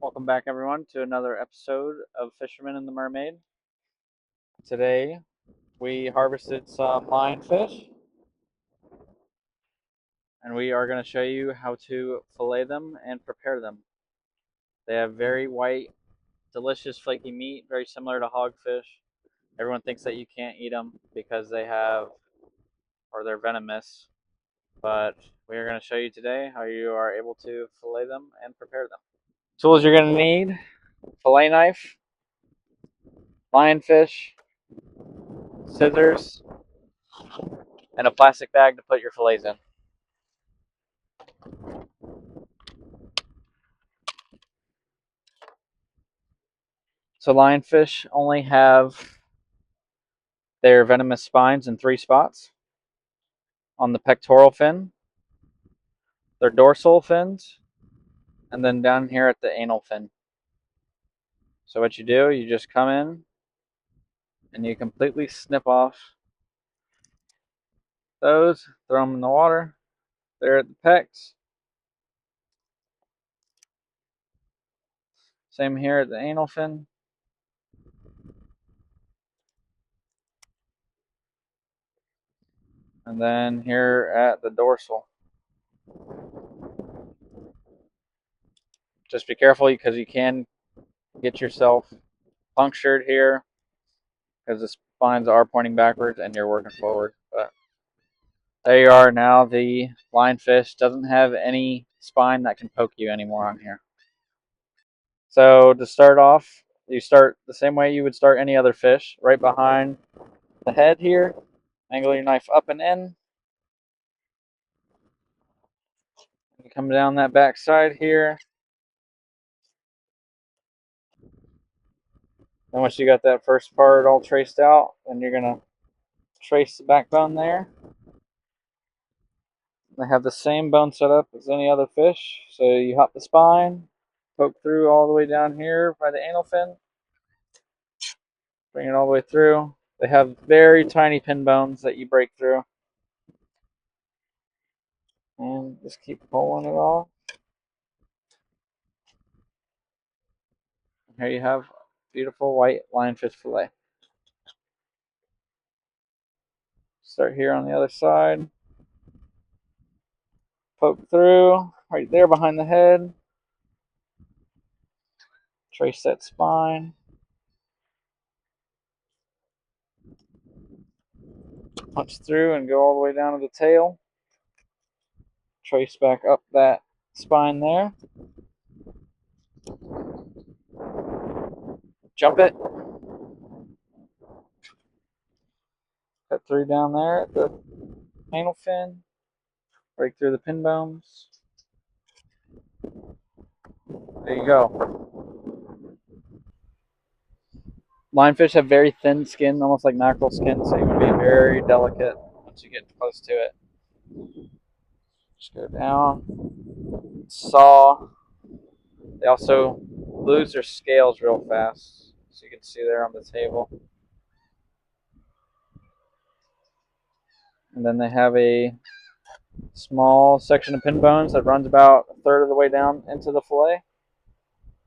Welcome back, everyone, to another episode of Fisherman and the Mermaid. Today, we harvested some lionfish, and we are going to show you how to fillet them and prepare them. They have very white, delicious, flaky meat, very similar to hogfish. Everyone thinks that you can't eat them because they're venomous, but we are going to show you today how you are able to fillet them and prepare them. Tools you're going to need: fillet knife, lionfish, scissors, and a plastic bag to put your fillets in. So lionfish only have their venomous spines in 3 spots: on the pectoral fin, their dorsal fins, and then down here at the anal fin. So what you do, you just come in and you completely snip off those, throw them in the water. They're at the pecs. Same here at the anal fin. And then here at the dorsal. Just be careful because you can get yourself punctured here because the spines are pointing backwards and you're working forward. But there you are now. The lionfish doesn't have any spine that can poke you anymore on here. So to start off, you start the same way you would start any other fish, right behind the head here. Angle your knife up and in. You come down that back side here. Then once you got that first part all traced out, then you're going to trace the backbone there. They have the same bone setup as any other fish. So you hop the spine, poke through all the way down here by the anal fin, bring it all the way through. They have very tiny pin bones that you break through. And just keep pulling it off. And here you have beautiful white lionfish fillet. Start here on the other side. Poke through right there behind the head. Trace that spine. Punch through and go all the way down to the tail. Trace back up that spine there. Jump it. Cut through down there at the anal fin. Break through the pin bones. There you go. Lionfish have very thin skin, almost like mackerel skin, so you want to be very delicate once you get close to it. Just go down, saw. They also lose their scales real fast, so you can see there on the table. And then they have a small section of pin bones that runs about a third of the way down into the fillet.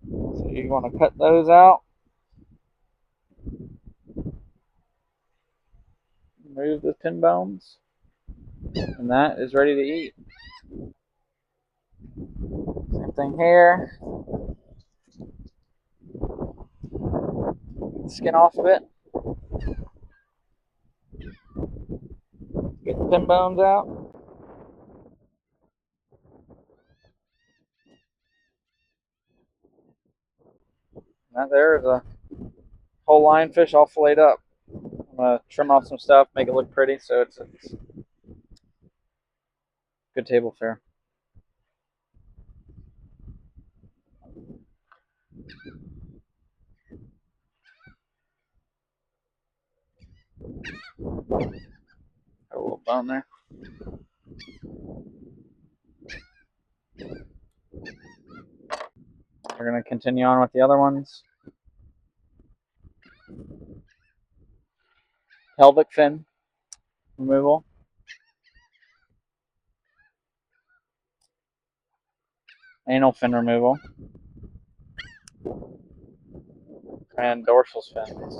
So you want to cut those out. Remove the pin bones. And that is ready to eat. Same thing here. Get the skin off of it. Get the pin bones out. And that there is a whole lionfish all filleted up. I'm going to trim off some stuff, make it look pretty, so it's good table fare. Got a little bone there. We're going to continue on with the other ones. pelvic fin removal, anal fin removal, and dorsal fins.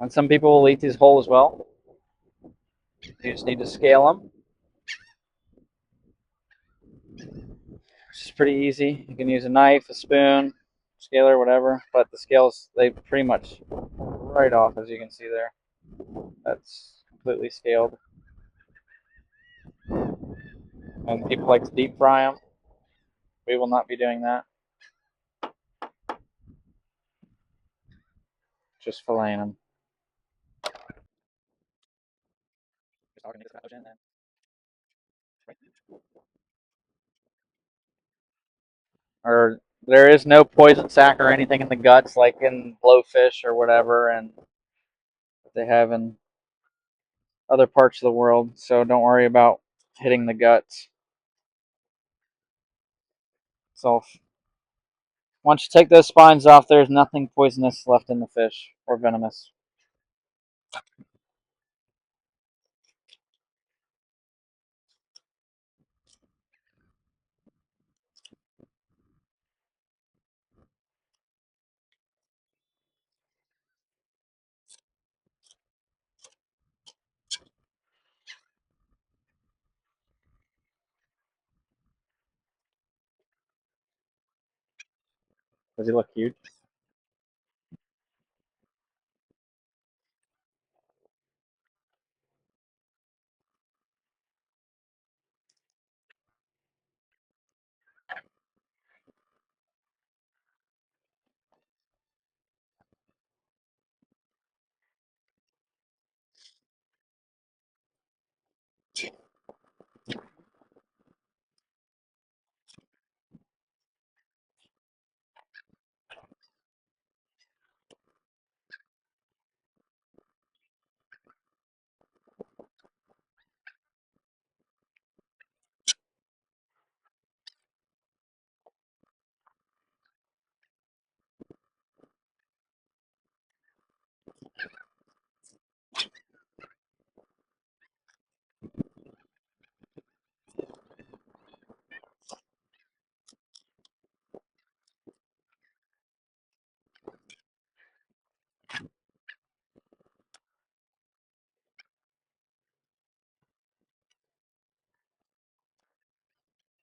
And some people will eat these whole as well. You just need to scale them, which is pretty easy. You can use a knife, a spoon, scaler, whatever, but the scales, they pretty much right off, as you can see there. That's completely scaled. And people like to deep fry them. We will not be doing that. Just filleting them. Or there is no poison sac or anything in the guts like in blowfish or whatever, and they have in other parts of the world. So don't worry about hitting the guts. So once you take those spines off, there's nothing poisonous left in the fish or venomous. Does he look huge?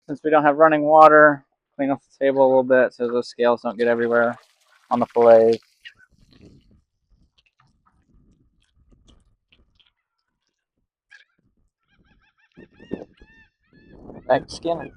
Since we don't have running water, clean off the table a little bit so those scales don't get everywhere on the fillets. Back to skinning.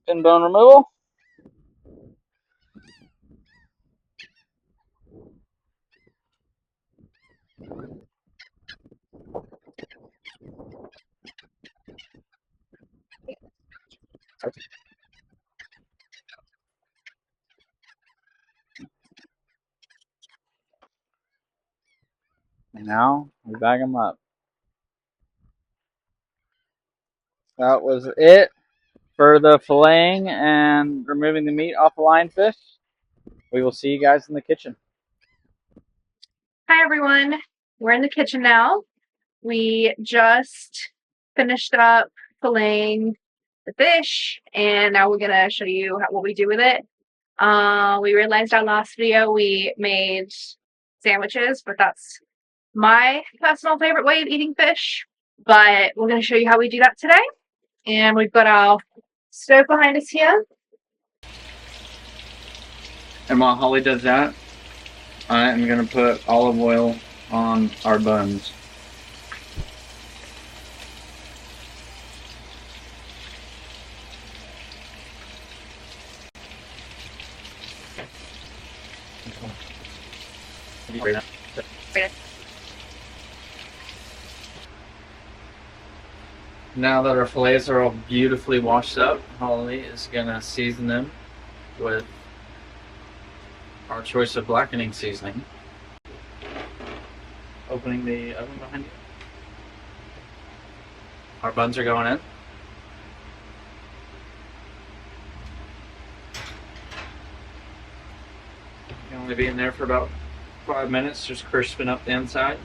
Fin bone removal. And now we bag them up. That was it for the filleting and removing the meat off the lionfish. We will see you guys in the kitchen. Hi everyone, we're in the kitchen now. We just finished up filleting the fish and now we're gonna show you what we do with it. We realized our last video we made sandwiches, but that's my personal favorite way of eating fish. But we're going to show you how we do that today. And we've got our stove behind us here. And while Holly does that, I am going to put olive oil on our buns. Now that our fillets are all beautifully washed up, Holly is going to season them with our choice of blackening seasoning. Opening the oven behind you. Our buns are going in. You can only be in there for about 5 minutes, just crisping up the inside.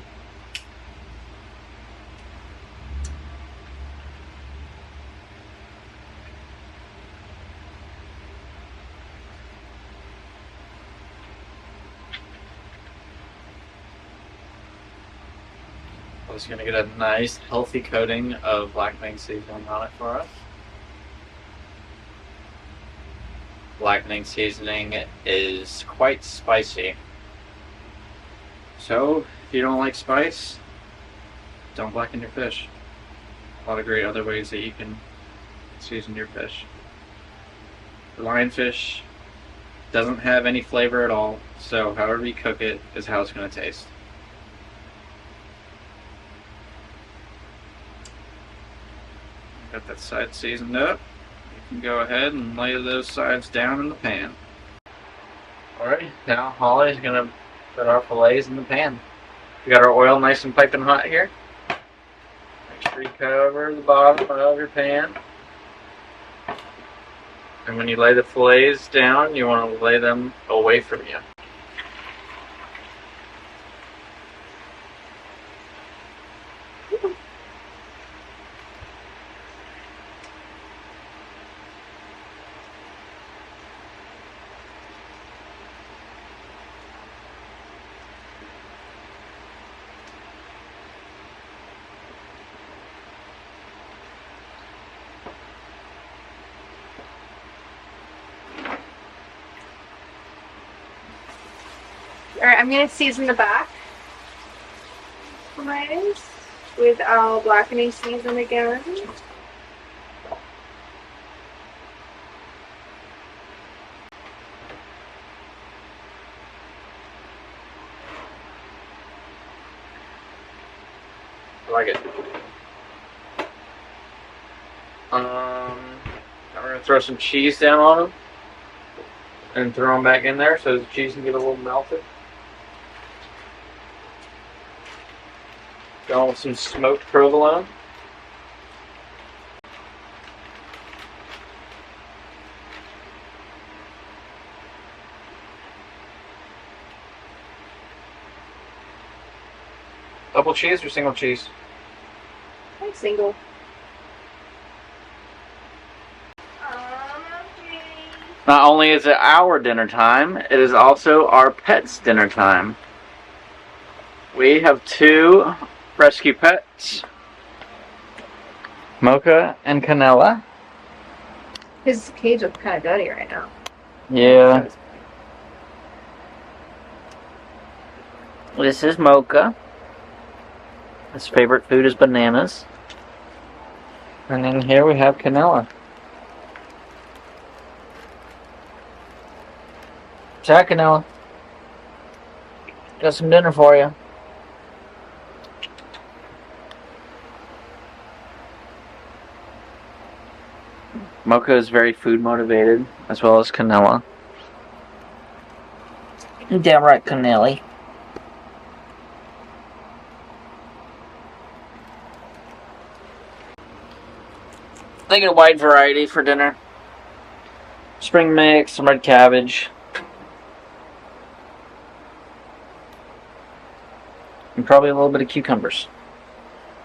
It's going to get a nice healthy coating of blackening seasoning on it for us. Blackening seasoning is quite spicy. So if you don't like spice, don't blacken your fish. A lot of great other ways that you can season your fish. The lionfish doesn't have any flavor at all, so however you cook it is how it's going to taste. Got that side seasoned up. You can go ahead and lay those sides down in the pan. Alright, now Holly's going to put our fillets in the pan. We got our oil nice and piping hot here. Make sure you cover the bottom of your pan. And when you lay the fillets down, you want to lay them away from you. Alright, I'm going to season the back with our blackening season again. I like it. Now we're going to throw some cheese down on them and throw them back in there so the cheese can get a little melted. Going with some smoked provolone. Double cheese or single cheese? I like single. Not only is it our dinner time, it is also our pet's dinner time. We have two rescue pets, Mocha and Canela. His cage looks kind of dirty right now. Yeah. This is Mocha. His favorite food is bananas. And then here we have Canela. Say hi, Canela. Got some dinner for you. Mocha is very food motivated, as well as Canela. Damn right, Canelli. They get a wide variety for dinner. Spring mix, some red cabbage. And probably a little bit of cucumbers.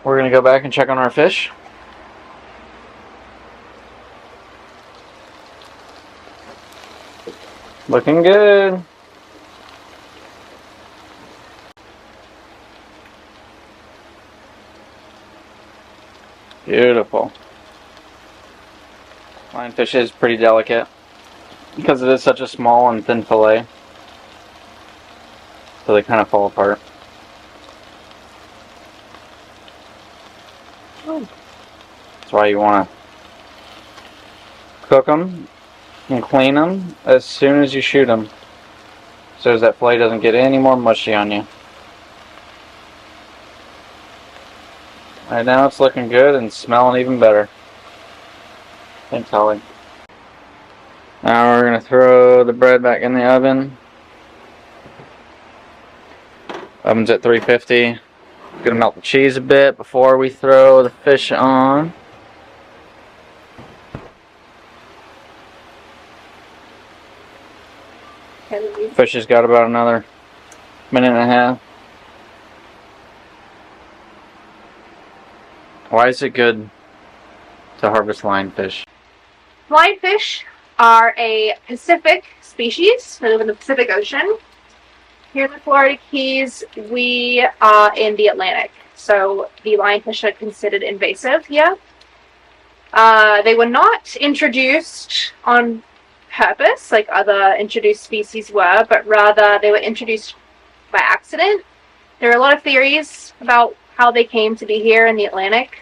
We're going to go back and check on our fish. Looking good. Beautiful. Lionfish is pretty delicate because it is such a small and thin fillet, so they kind of fall apart. That's why you want to cook them and clean them as soon as you shoot them, so that fillet doesn't get any more mushy on you. Right now it's looking good and smelling even better. Thanks, Holly. Now we're going to throw the bread back in the oven. Oven's at 350. Gonna melt the cheese a bit before we throw the fish on. Fish has got about another minute and a half. Why is it good to harvest lionfish? Lionfish are a Pacific species. They live in the Pacific Ocean. Here in the Florida Keys, we are in the Atlantic. So the lionfish are considered invasive here. They were not introduced on purpose like other introduced species were, but rather they were introduced by accident. There are a lot of theories about how they came to be here in the Atlantic.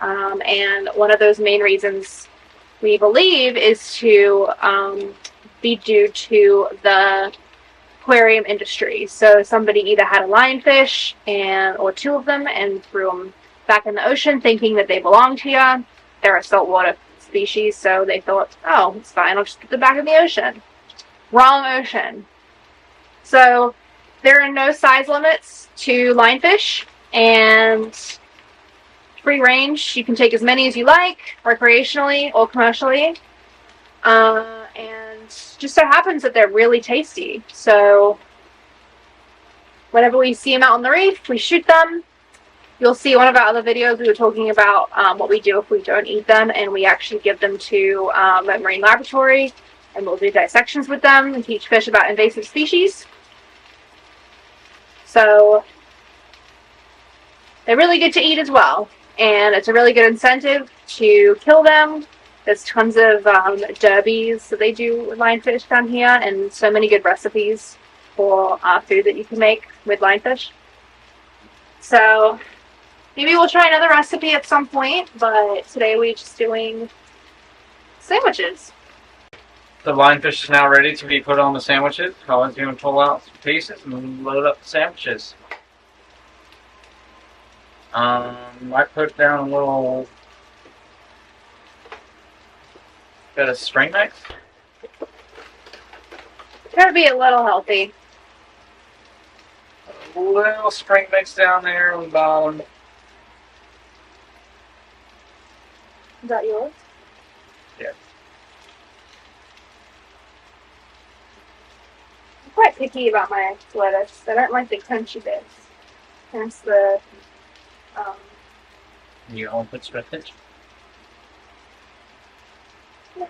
And one of those main reasons we believe is to be due to the aquarium industry. So somebody either had a lionfish or two of them and threw them back in the ocean thinking that they belonged here. They're a saltwater species, so they thought, oh, it's fine, I'll just put them back in the ocean. Wrong ocean. So there are no size limits to lionfish, and free range. You can take as many as you like, recreationally or commercially. And just so happens that they're really tasty. So whenever we see them out on the reef, we shoot them. You'll see one of our other videos, we were talking about what we do if we don't eat them, and we actually give them to a marine laboratory, and we'll do dissections with them and teach fish about invasive species. So they're really good to eat as well, and it's a really good incentive to kill them. There's tons of derbies that they do with lionfish down here, and so many good recipes for food that you can make with lionfish. So maybe we'll try another recipe at some point, but today we're just doing sandwiches. The lionfish is now ready to be put on the sandwiches. Colin's going to pull out some pieces and load up the sandwiches. I put down a little bit of spring mix. Try to be a little healthy. A little spring mix down there on the bottom. Is that yours? Yeah. I'm quite picky about my lettuce. I don't like the crunchy bits. Hence the You only put spinach? yeah.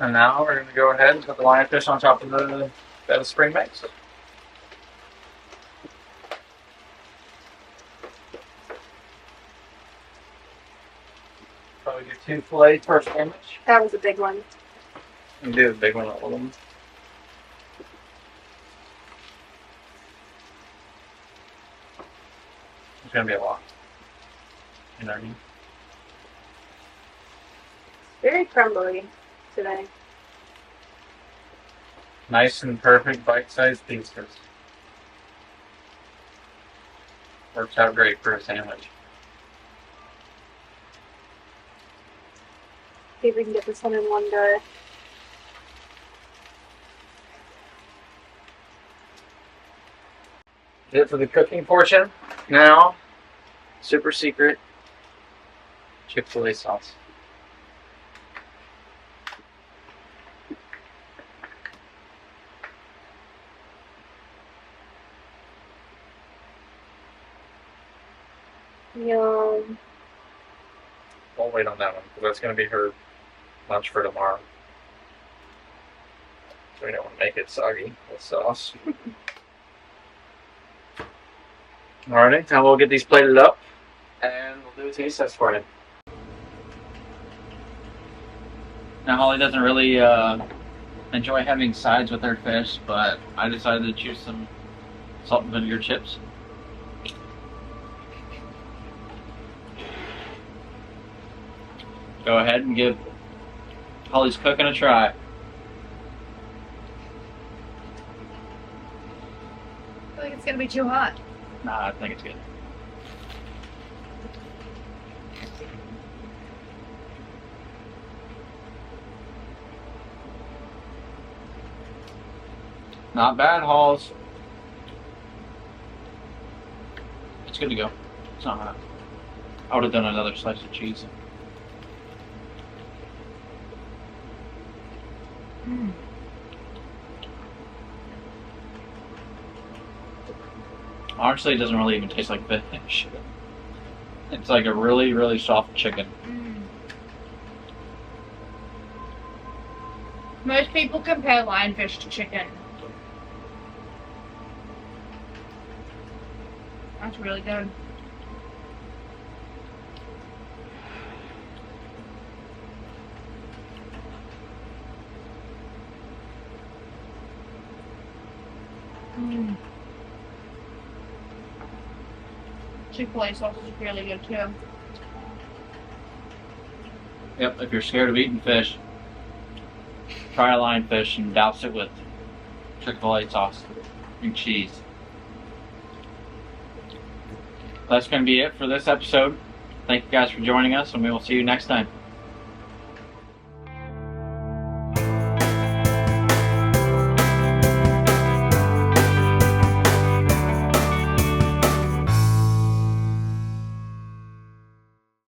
And now we're going to go ahead and put the lionfish on top of the bed of spring mix. Probably do 2 fillets per sandwich. That was a big one. And do the big one with them. It's going to be a lot. You know what I mean? Very crumbly today. Nice and perfect bite-sized pieces. Works out great for a sandwich. See if we can get this one in one go. That's it for the cooking portion. Now, super secret Chick-fil-A sauce. Yum. We'll wait on that one because that's going to be her lunch for tomorrow. So we don't want to make it soggy with sauce. Alrighty, now we'll get these plated up and we'll do a taste test for you. Now Holly doesn't really enjoy having sides with her fish, but I decided to choose some salt and vinegar chips. Go ahead and give Holly's cooking a try. I feel like it's gonna be too hot. Nah, I think it's good. Not bad, Halls. It's good to go. It's not hot. I would have done another slice of cheese. Honestly, it doesn't really even taste like fish. It's like a really, really soft chicken. Most people compare lionfish to chicken. That's really good. Chick-fil-A sauce is really good too. Yep, if you're scared of eating fish, try a lionfish and douse it with Chick-fil-A sauce and cheese. That's going to be it for this episode. Thank you guys for joining us, and we will see you next time.